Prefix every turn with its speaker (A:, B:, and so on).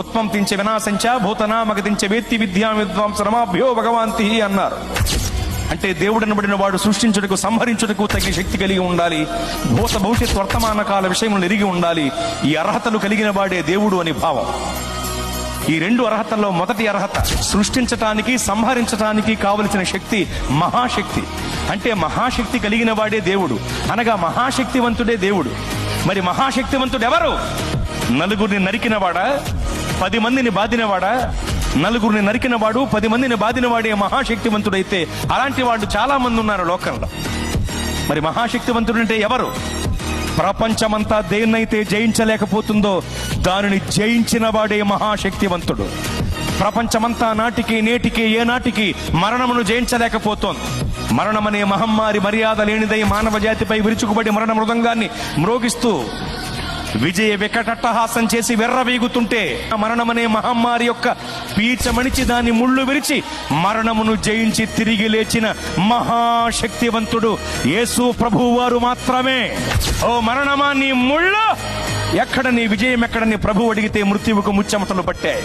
A: ఉత్పంతించ వినాశంచ భూతనామగతించ వేత్తి విద్యా విద్వాంసరమాభ్యో భగవాంతి అన్నారు. అంటే దేవుడు అనబడిన వాడు సృష్టించుటకు, సంహరించుటకు తగిన శక్తి కలిగి ఉండాలి. భూత భవిష్యత్ వర్తమాన కాల విషయములను ఎరిగి ఉండాలి. ఈ అర్హతలు కలిగిన వాడే దేవుడు అని భావం. ఈ రెండు అర్హతల్లో మొదటి అర్హత సృష్టించటానికి, సంహరించటానికి కావలసిన శక్తి మహాశక్తి. అంటే మహాశక్తి కలిగిన వాడే దేవుడు, అనగా మహాశక్తివంతుడే దేవుడు. మరి మహాశక్తివంతుడు ఎవరు? నలుగురిని నరికినవాడా? 10 మందిని బాధినవాడా? నలుగురిని నరికినవాడు, 10 మందిని బాధినవాడే మహాశక్తివంతుడైతే అలాంటి వాళ్ళు చాలా మంది ఉన్నారు లోకంలో. మరి మహాశక్తివంతుడు అంటే ఎవరు? ప్రపంచమంతా దేన్నైతే జయించలేకపోతుందో దానిని జయించిన వాడే మహాశక్తివంతుడు. ప్రపంచమంతా నాటికి నేటికి ఏనాటికి మరణమును జయించలేకపోతోంది. మరణమనే మహమ్మారి మర్యాద లేనిదై మానవ జాతిపై విరుచుకుబడి మరణ మృదంగాన్ని మ్రోగిస్తూ విజయ వికటట్టహాసం చేసి వెర్రవీగుతుంటే, మరణమనే మహమ్మారి యొక్క పీచమణిచి దాన్ని ముళ్ళు విరిచి మరణమును జయించి తిరిగి లేచిన మహాశక్తివంతుడు యేసు ప్రభువు వారు మాత్రమే. ఓ మరణమా నీ ముళ్ళు ఎక్కడ, నీ విజయం ఎక్కడ? నీ ప్రభువు అడిగితే మృత్యువుకు ముచ్చెమటలు పట్టాయి.